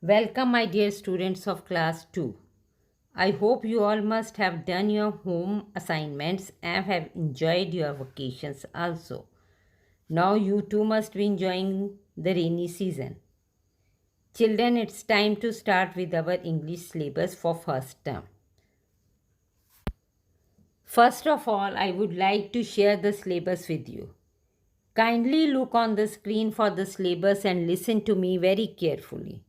Welcome, my dear students of class 2. I hope you all must have done your home assignments and have enjoyed your vacations also. Now, you too must be enjoying the rainy season. Children, it's time to start with our English syllabus for first term. First of all, I would like to share the syllabus with you. Kindly look on the screen for the syllabus and listen to me very carefully.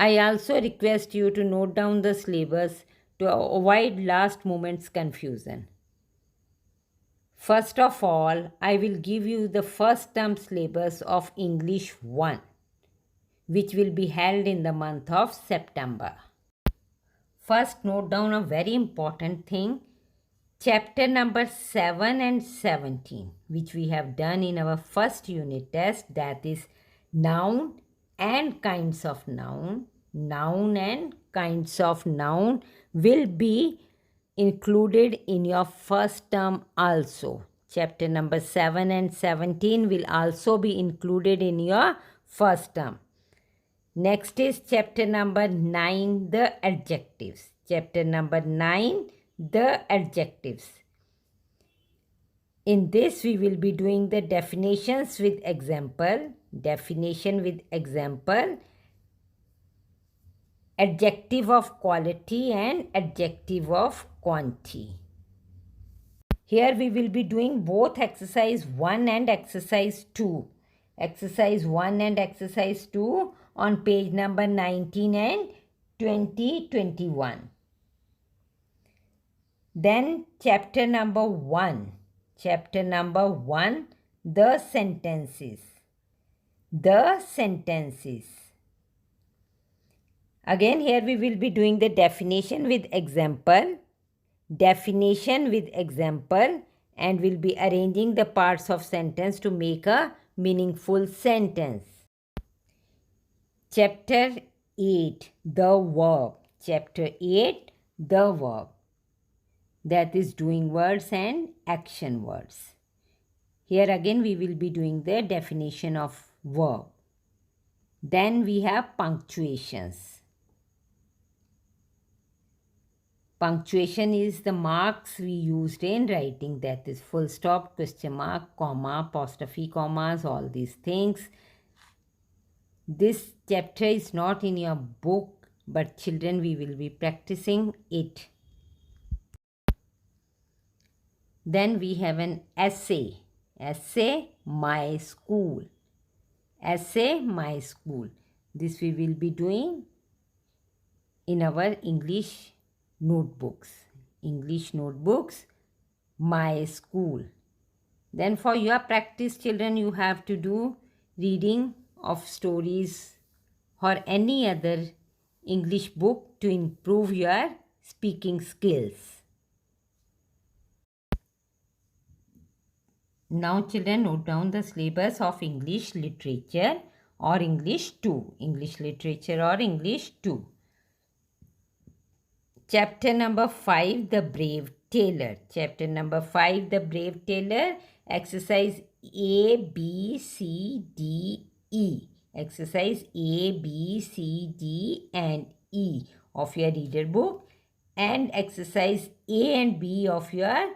I also request you to note down the syllabus to avoid last moment's confusion. First of all, I will give you the first term syllabus of English 1, which will be held in the month of September. First, note down a very important thing. Chapter number 7 and 17, which we have done in our first unit test, that is noun and kinds of noun. Noun and kinds of noun will be included in your first term also. Chapter number 7 and 17 will also be included in your first term. Next is chapter number 9, the adjectives. Chapter number 9, the adjectives. In this, we will be doing the definitions with example, definition with example, adjective of quality and adjective of quantity. Here we will be doing both exercise 1 and exercise 2. Exercise 1 and exercise 2 on page number 19 and 2021. Then chapter number 1. Chapter number 1, the sentences. The sentences. Again, here we will be doing the definition with example. Definition with example, and will be arranging the parts of sentence to make a meaningful sentence. Chapter 8, the verb. Chapter 8, the verb. That is doing words and action words. Here again we will be doing the definition of verb. Then we have punctuations. Punctuation is the marks we used in writing, that is full stop, question mark, comma, apostrophe, commas, all these things. This chapter is not in your book, but children, we will be practicing it. Then we have an essay. Essay, my school. Essay, my school. This we will be doing in our English notebooks. English notebooks, my school. Then for your practice, children, you have to do reading of stories or any other English book to improve your speaking skills. Now, children, note down the syllabus of English literature or English 2. English literature or English 2. Chapter number 5, the brave tailor. Chapter number 5, the brave tailor. Exercise A, B, C, D, E. Exercise A, B, C, D, and E of your reader book. And exercise A and B of your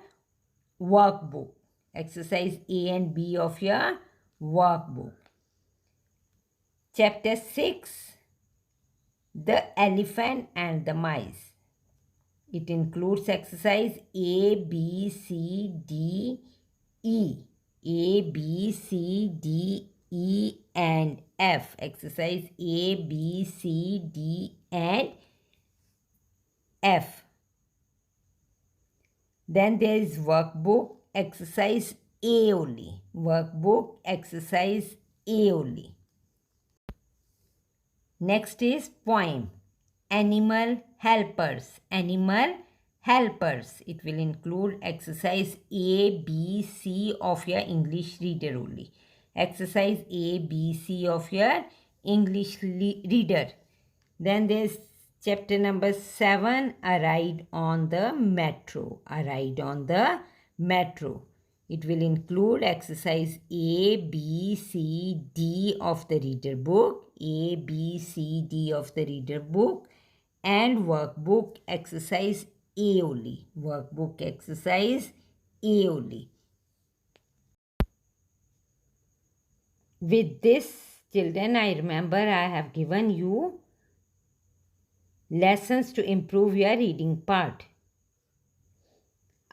workbook. Exercise A and B of your workbook. Chapter 6, the elephant and the mice. It includes exercise A, B, C, D, E. A, B, C, D, E, and F. Exercise A, B, C, D, and F. Then there is workbook, exercise A only. Workbook, exercise A only. Next is poem. Animal helpers. Animal helpers. It will include exercise A, B, C of your English reader only. Exercise A, B, C of your English reader. Then there is chapter number 7, a ride on the metro. A ride on the metro. It will include exercise A, B, C, D of the reader book, A, B, C, D of the reader book, and workbook exercise A only. Workbook exercise A only. With this, children, I remember I have given you lessons to improve your reading part.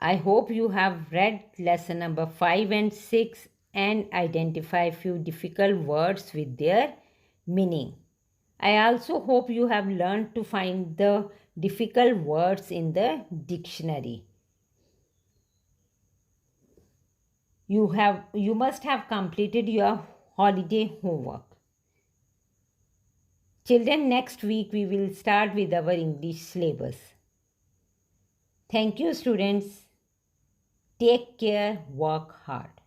I hope you have read lesson number 5 and 6 and identify few difficult words with their meaning. I also hope you have learned to find the difficult words in the dictionary. You must have completed your holiday homework. Children, next week we will start with our English syllabus. Thank you, students. Take care, work hard.